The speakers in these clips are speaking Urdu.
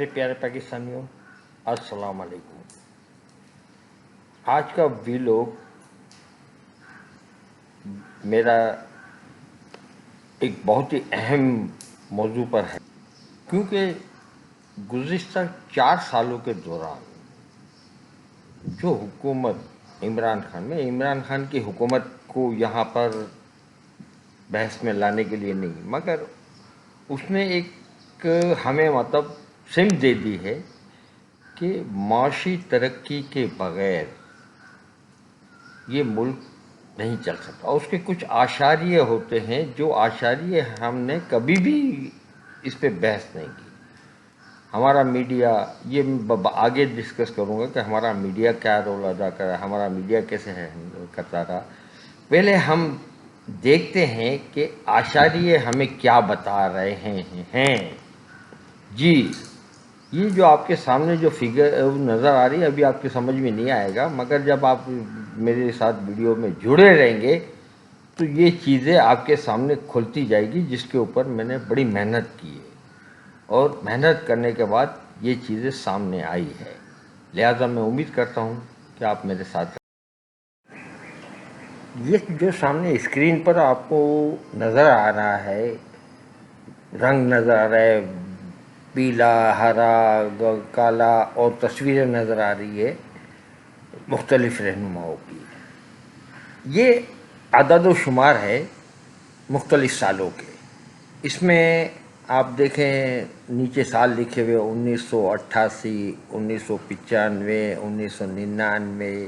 میرے پیارے پاکستانیوں، السلام علیکم۔ آج کا ویلوگ میرا ایک بہت ہی اہم موضوع پر ہے، کیونکہ گزشتہ 4 سالوں کے دوران جو حکومت عمران خان کی حکومت کو یہاں پر بحث میں لانے کے لیے نہیں، مگر اس نے ایک ہمیں سمجھ دے دی ہے کہ معاشی ترقی کے بغیر یہ ملک نہیں چل سکتا۔ اور اس کے کچھ اشاریے ہوتے ہیں جو اشاریے ہم نے کبھی بھی اس پہ بحث نہیں کی۔ ہمارا میڈیا، یہ آگے ڈسکس کروں گا کہ ہمارا میڈیا کیا رول ادا کر رہا ہے، ہمارا میڈیا کیسے کرتا رہا۔ پہلے ہم دیکھتے ہیں کہ اشاریے ہمیں کیا بتا رہے ہیں۔ جی، یہ جو آپ کے سامنے جو فگر نظر آ رہی ہے ابھی آپ کی سمجھ میں نہیں آئے گا، مگر جب آپ میرے ساتھ ویڈیو میں جڑے رہیں گے تو یہ چیزیں آپ کے سامنے کھلتی جائے گی، جس کے اوپر میں نے بڑی محنت کی ہے اور محنت کرنے کے بعد یہ چیزیں سامنے آئی ہے۔ لہذا میں امید کرتا ہوں کہ آپ میرے ساتھ یہ جو سامنے اسکرین پر آپ کو نظر آ رہا ہے، رنگ نظر آ رہا ہے، پیلا، ہرا، کالا، اور تصویریں نظر آ رہی ہے مختلف رہنماؤں کی۔ یہ عدد و شمار ہے مختلف سالوں کے۔ اس میں آپ دیکھیں نیچے سال لکھے ہوئے 1988، 1995، 1999،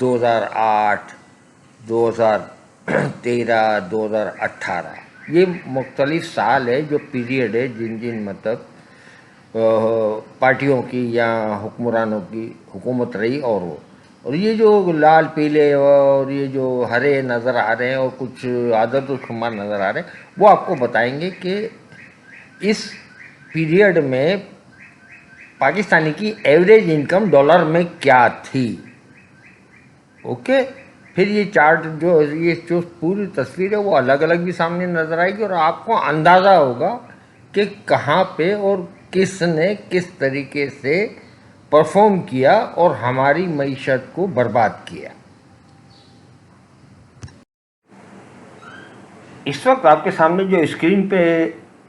2008، 2013، 2018۔ یہ مختلف سال ہے جو پیریڈ ہے جن پارٹیوں کی یا حکمرانوں کی حکومت رہی اور یہ جو لال پیلے اور یہ جو ہرے نظر آ رہے ہیں اور کچھ عدد و شمار نظر آ رہے ہیں، وہ آپ کو بتائیں گے کہ اس پیریڈ میں پاکستانی کی ایوریج انکم ڈالر میں کیا تھی۔ اوکے، پھر یہ چارٹ یہ جو پوری تصویر ہے وہ الگ الگ بھی سامنے نظر آئے گی اور آپ کو اندازہ ہوگا کہ کہاں پہ اور کس نے کس طریقے سے پرفارم کیا اور ہماری معیشت کو برباد کیا۔ اس وقت آپ کے سامنے جو اسکرین پہ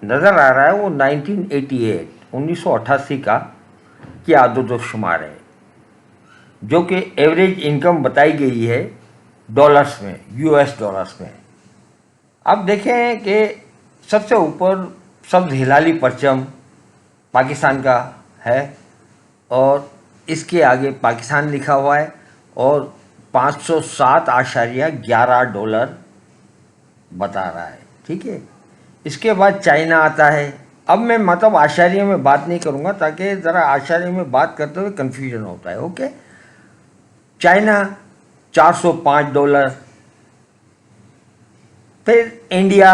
نظر آ رہا ہے وہ 1988 کی عدد و شمار ہے، جو کہ ایوریج انکم بتائی گئی ہے ڈالرز میں، US ڈالرز میں۔ اب دیکھیں کہ سب سے اوپر سبز ہلالی پرچم پاکستان کا ہے اور اس کے آگے پاکستان لکھا ہوا ہے اور 507.11 ڈالر بتا رہا ہے، ٹھیک ہے۔ اس کے بعد چائنا آتا ہے۔ اب میں اشاریے میں بات نہیں کروں گا تاکہ ذرا اشاریے میں بات کرتے ہوئے کنفیوژن ہوتا ہے، اوکے۔ چائنا 405 ڈالر، پھر انڈیا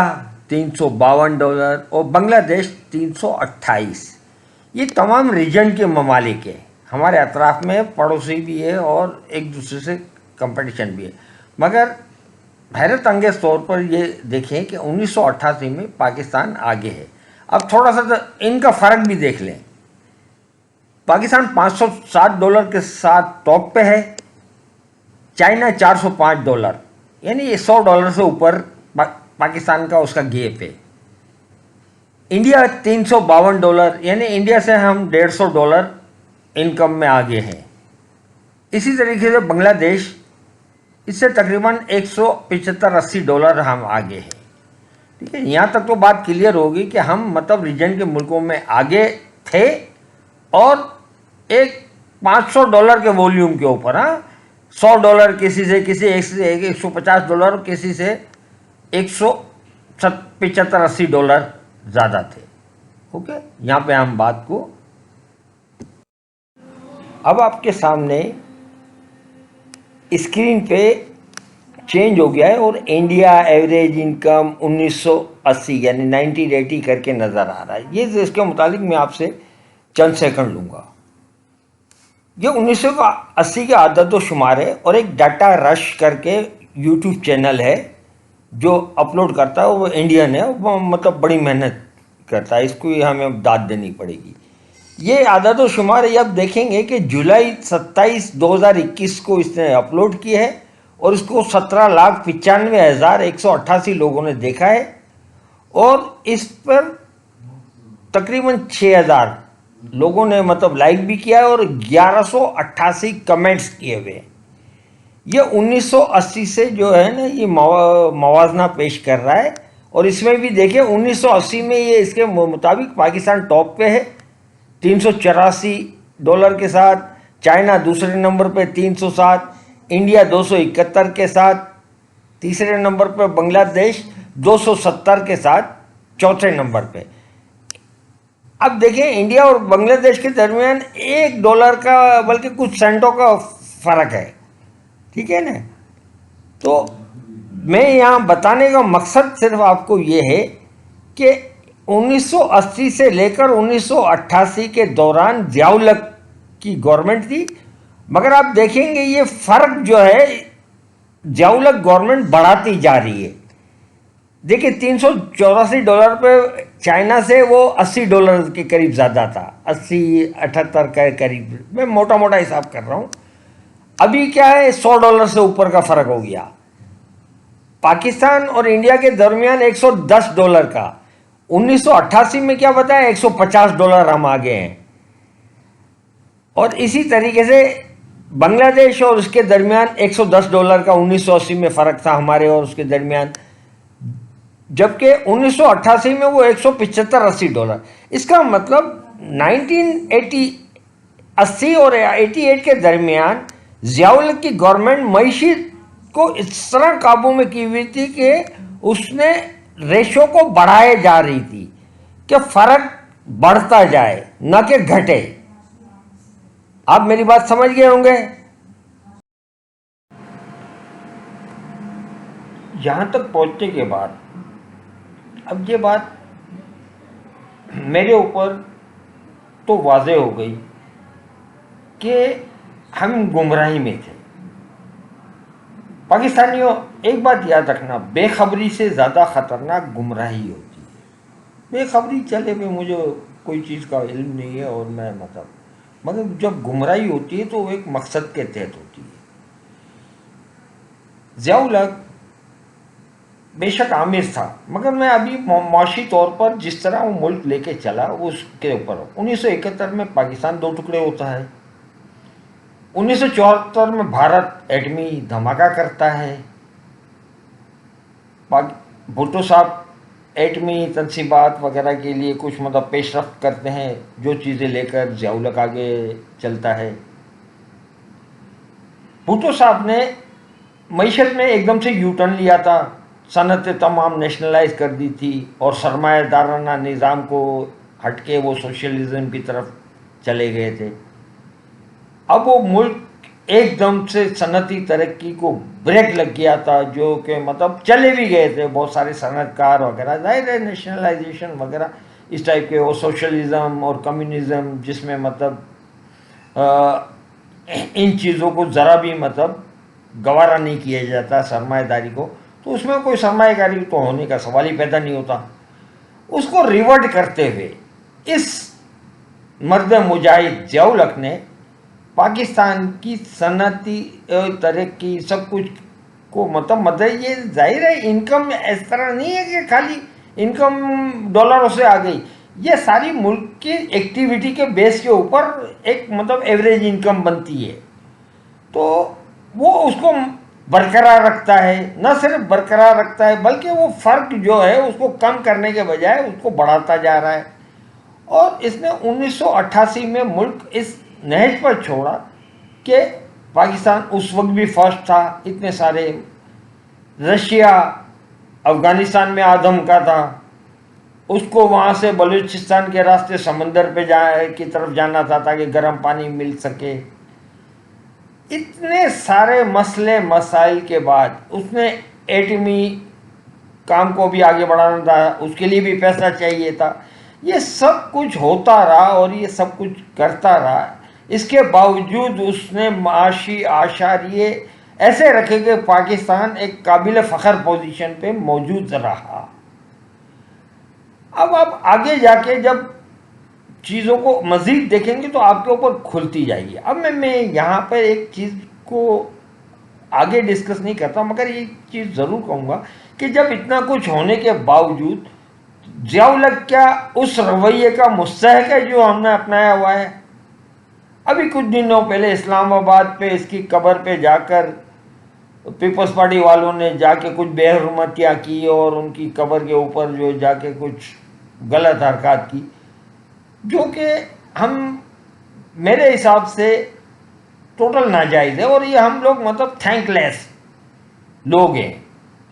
352 ڈالر اور بنگلہ دیش 328۔ یہ تمام ریجن کے ممالک ہیں، ہمارے اطراف میں پڑوسی بھی ہے اور ایک دوسرے سے کمپٹیشن بھی ہے، مگر حیرت انگیز طور پر یہ دیکھیں کہ 1988 میں پاکستان آگے ہے۔ اب تھوڑا سا ان کا فرق بھی دیکھ لیں۔ پاکستان 507 ڈالر کے ساتھ ٹاپ پہ ہے، چائنا 405 ڈالر، یعنی 100 ڈالر سے اوپر پاکستان کا اس کا گیپ ہے۔ انڈیا 352 ڈالر، یعنی انڈیا سے ہم 150 ڈالر انکم میں آگے ہیں۔ اسی طریقے سے بنگلہ دیش، اس سے تقریباً 175-80 ڈالر ہم آگے ہیں، ٹھیک ہے۔ یہاں تک تو بات کلیئر ہوگی کہ ہم ریجن کے ملکوں میں آگے تھے اور ایک 500 ڈالر کے والیوم کے اوپر، 100 ڈالر کسی سے 150 ڈالر کسی سے 175-80 ڈالر زیادہ تھے، اوکے۔ یہاں پہ ہم بات کو اب آپ کے سامنے اسکرین پہ چینج ہو گیا ہے اور انڈیا ایوریج انکم 1980 یعنی 1980 کر کے نظر آ رہا ہے۔ یہ اس کے متعلق میں آپ سے چند سیکنڈ لوں گا۔ یہ 1980 کے عدد و شمار ہے اور ایک ڈاٹا رش کر کے یوٹیوب چینل ہے جو اپلوڈ کرتا ہے، وہ انڈین ہے، وہ بڑی محنت کرتا ہے، اس کو ہمیں داد دینی پڑے گی۔ یہ عدد و شمار یہ آپ دیکھیں گے کہ جولائی 27/2021 کو اس نے اپلوڈ کی ہے اور اس کو 17,95,188 لوگوں نے دیکھا ہے اور اس پر تقریباً 6,000 لوگوں نے مطلب لائک بھی کیا ہے اور 1188 کمنٹس کیے ہوئے. یہ 1980 سے جو ہے نا یہ موازنہ پیش کر رہا ہے اور اس میں بھی دیکھیں 1980 میں یہ اس کے مطابق پاکستان ٹاپ پہ ہے $384 کے ساتھ، چائنا دوسرے نمبر پہ 307، انڈیا 271 کے ساتھ تیسرے نمبر پہ، بنگلہ دیش 270 کے ساتھ چوتھے نمبر پہ. اب دیکھیں انڈیا اور بنگلہ دیش کے درمیان $1 کا بلکہ کچھ سینٹوں کا فرق ہے، ٹھیک ہے نا. تو میں یہاں بتانے کا مقصد صرف آپ کو یہ ہے کہ 1980 سے لے کر 1988 کے دوران ضیاء الحق کی گورنمنٹ تھی، مگر آپ دیکھیں گے یہ فرق جو ہے ضیاء الحق گورنمنٹ بڑھاتی جا رہی ہے. دیکھیں $384 پہ چائنا سے وہ $80 کے قریب زیادہ تھا، 80-78 کے قریب، میں موٹا موٹا حساب کر رہا ہوں. ابھی کیا ہے $100 سے اوپر کا فرق ہو گیا. پاکستان اور انڈیا کے درمیان $110 کا، 1988 میں کیا بتایا $150 ہم آگے ہیں. اور اسی طریقے سے بنگلہ دیش اور اس کے درمیان $110 کا 1980 میں فرق تھا ہمارے اور اس کے درمیان، جبکہ 1988 میں وہ $175-80. اس کا مطلب 1980 اور 88 کے درمیان ضیاء الحق کی گورنمنٹ معیشت کو اس طرح قابو میں کی ہوئی تھی کہ اس نے ریشو کو بڑھائے جا رہی تھی کہ فرق بڑھتا جائے نہ کہ گھٹے. آپ میری بات سمجھ گئے ہوں گے. یہاں تک پہنچنے کے بعد اب یہ بات میرے اوپر تو واضح ہو گئی کہ ہم گمراہی میں تھے. پاکستانیوں ایک بات یاد رکھنا، بے خبری سے زیادہ خطرناک گمراہی ہوتی ہے. بے خبری چلے میں مجھے کوئی چیز کا علم نہیں ہے اور میں مگر جب گمراہی ہوتی ہے تو وہ ایک مقصد کے تحت ہوتی ہے. ضیاء الحق بے شک عامر تھا، مگر میں ابھی معاشی طور پر جس طرح وہ ملک لے کے چلا اس کے اوپر 1971 میں پاکستان 2 ٹکڑے ہوتا ہے، 1974 میں بھارت ایٹمی دھماکہ کرتا ہے، بھٹو صاحب ایٹمی تنصیبات وغیرہ کے لیے کچھ مطلب پیش رفت کرتے ہیں جو چیزیں لے کر ضیاء الحق آگے چلتا ہے. بھٹو صاحب نے معیشت میں ایک دم سے یو ٹرن لیا تھا، صنعتیں تمام نیشنلائز کر دی تھی اور سرمایہ دارانہ نظام کو ہٹ کے وہ سوشلزم کی طرف چلے گئے تھے. اب وہ ملک ایک دم سے صنعتی ترقی کو بریک لگ گیا تھا، جو کہ مطلب چلے بھی گئے تھے بہت سارے صنعت کار وغیرہ، ظاہر ہے نیشنلائزیشن وغیرہ اس ٹائپ کے، اور سوشلزم اور کمیونزم جس میں مطلب ان چیزوں کو ذرا بھی مطلب گوارا نہیں کیا جاتا سرمایہ داری کو، تو اس میں کوئی سرمایہ کاری تو ہونے کا سوال ہی پیدا نہیں ہوتا. اس کو ریورٹ کرتے ہوئے اس مرد مجاہد ضیاء الحق نے پاکستان کی صنعتی ترقی سب کچھ کو مطلب یہ ظاہر ہے انکم اس طرح نہیں ہے کہ خالی انکم ڈالروں سے آ گئی، یہ ساری ملک کی ایکٹیویٹی کے بیس کے اوپر ایک مطلب ایوریج انکم بنتی ہے. تو وہ اس کو برقرار رکھتا ہے، نہ صرف برقرار رکھتا ہے بلکہ وہ فرق جو ہے اس کو کم کرنے کے بجائے اس کو بڑھاتا جا رہا ہے. اور اس نے 1988 میں ملک اس نہج پر چھوڑا کہ پاکستان اس وقت بھی فرسٹ تھا، اتنے سارے، رشیا افغانستان میں آدم کا تھا، اس کو وہاں سے بلوچستان کے راستے سمندر پہ کی طرف جانا تھا تاکہ گرم پانی مل سکے. اتنے سارے مسئلے مسائل کے بعد اس نے ایٹمی کام کو بھی آگے بڑھانا تھا، اس کے لیے بھی پیسہ چاہیے تھا. یہ سب کچھ ہوتا رہا اور یہ سب کچھ کرتا رہا، اس کے باوجود اس نے معاشی اعشاریے ایسے رکھے کہ پاکستان ایک قابل فخر پوزیشن پہ موجود رہا. اب آپ آگے جا کے جب چیزوں کو مزید دیکھیں گے تو آپ کے اوپر کھلتی جائے گی. اب میں یہاں پر ایک چیز کو آگے ڈسکس نہیں کرتا، مگر یہ چیز ضرور کہوں گا کہ جب اتنا کچھ ہونے کے باوجود ضیاء الحق کیا اس رویے کا مستحق ہے جو ہم نے اپنایا ہوا ہے؟ ابھی کچھ دنوں پہلے اسلام آباد پہ اس کی قبر پہ جا کر پیپلز پارٹی والوں نے جا کے کچھ بے حرمتیاں کی اور ان کی قبر کے اوپر جو جا کے کچھ غلط حرکات کی، جو کہ میرے حساب سے ٹوٹل ناجائز ہے. اور یہ ہم لوگ مطلب تھینک لیس لوگ ہیں.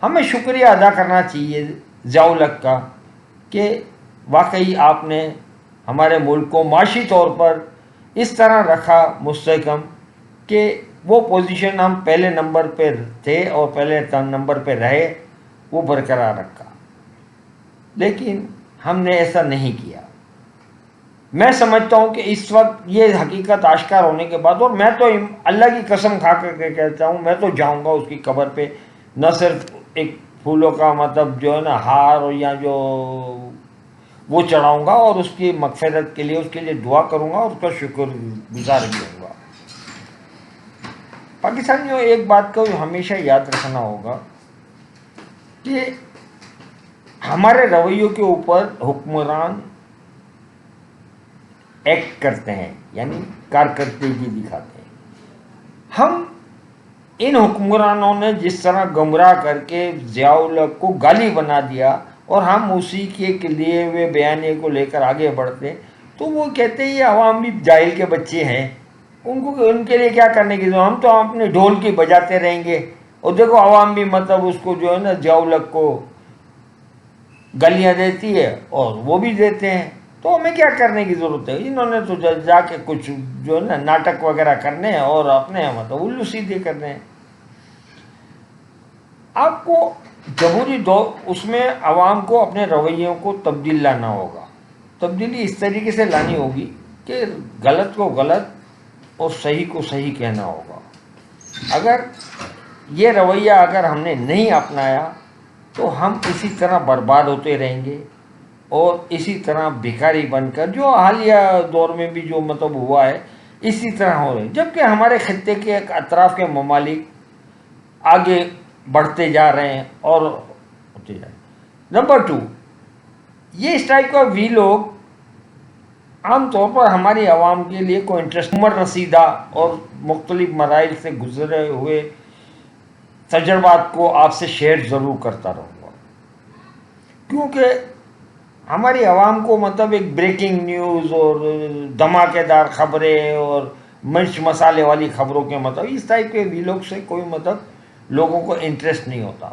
ہمیں شکریہ ادا کرنا چاہیے ضیاء الحق کا کہ واقعی آپ نے ہمارے ملک کو معاشی طور پر اس طرح رکھا مستحکم کہ وہ پوزیشن ہم پہلے نمبر پہ تھے اور پہلے نمبر پہ رہے وہ برقرار رکھا. لیکن ہم نے ایسا نہیں کیا. میں سمجھتا ہوں کہ اس وقت یہ حقیقت آشکار ہونے کے بعد، اور میں تو اللہ کی قسم کھا کر کے کہتا ہوں، میں تو جاؤں گا اس کی قبر پہ، نہ صرف ایک پھولوں کا مطلب جو ہے نا ہار یا جو وہ چڑھاؤں گا، اور اس کی مغفرت کے لیے اس کے لیے دعا کروں گا اور اس کا شکر گزار بھی ہوں گا. پاکستانیوں ایک بات کو ہمیشہ یاد رکھنا ہوگا کہ ہمارے رویوں کے اوپر حکمران ایکٹ کرتے ہیں، یعنی کارکردگی دکھاتے ہیں. ہم ان حکمرانوں نے جس طرح گمراہ کر کے ضیاء الحق کو گالی بنا دیا اور ہم اسی کے لیے ہوئے بیانیے کو لے کر آگے بڑھتے، تو وہ کہتے ہیں یہ عوام بھی جاہل کے بچے ہیں، ان کے لیے کیا کرنے کی ضرورت، ہم تو اپنے ڈھول کی بجاتے رہیں گے. اور دیکھو عوام بھی مطلب اس کو جو ہے نا ضیاء الحق کو گالیاں دیتی ہے اور وہ بھی دیتے ہیں، تو ہمیں کیا کرنے کی ضرورت ہے. انہوں نے تو جا کے کچھ جو ہے نا ناٹک وغیرہ کرنے ہیں اور اپنے مطلب الو سیدھے کرنے ہیں. آپ کو جمہوری دور اس میں عوام کو اپنے رویوں کو تبدیل لانا ہوگا. تبدیلی اس طریقے سے لانی ہوگی کہ غلط کو غلط اور صحیح کو صحیح کہنا ہوگا. اگر یہ رویہ اگر ہم نے نہیں اپنایا تو ہم اسی طرح برباد ہوتے رہیں گے اور اسی طرح بھکاری بن کر جو حالیہ دور میں بھی جو مطلب ہوا ہے اسی طرح ہو رہے ہیں. جبکہ ہمارے خطے کے اطراف کے ممالک آگے بڑھتے جا رہے ہیں اور ہوتے جا رہے ہیں. نمبر 2، یہ اس ٹائپ کا وی لوگ عام طور پر ہماری عوام کے لیے کوئی انٹرسٹ عمر رسیدہ اور مختلف مراحل سے گزرے ہوئے تجربات کو آپ سے شیئر ضرور کرتا رہوں گا، کیونکہ ہماری عوام کو مطلب ایک بریکنگ نیوز اور دھماکے دار خبریں اور مرچ مسالے والی خبروں کے مطلب اس ٹائپ کے ویلوگ سے کوئی مطلب لوگوں کو انٹرسٹ نہیں ہوتا.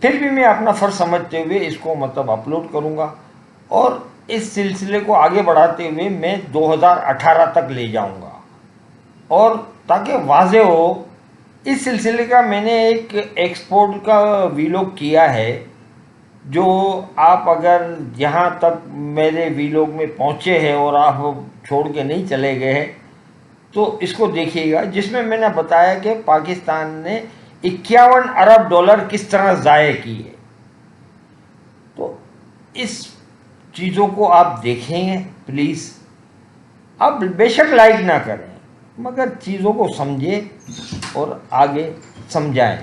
پھر بھی میں اپنا فرض سمجھتے ہوئے اس کو مطلب اپلوڈ کروں گا اور اس سلسلے کو آگے بڑھاتے ہوئے میں 2018 تک لے جاؤں گا. اور تاکہ واضح ہو، اس سلسلے کا میں نے ایک ایکسپورٹ کا ویلوگ کیا ہے جو آپ اگر یہاں تک میرے ویلوگ میں پہنچے ہیں اور آپ چھوڑ کے نہیں چلے گئے ہیں تو اس کو دیکھیے گا، جس میں نے بتایا کہ پاکستان نے 51 ارب ڈالر کس طرح ضائع کی ہے. تو اس چیزوں کو آپ دیکھیں پلیز. آپ بے شک لائک نہ کریں مگر چیزوں کو سمجھیں اور آگے سمجھائیں.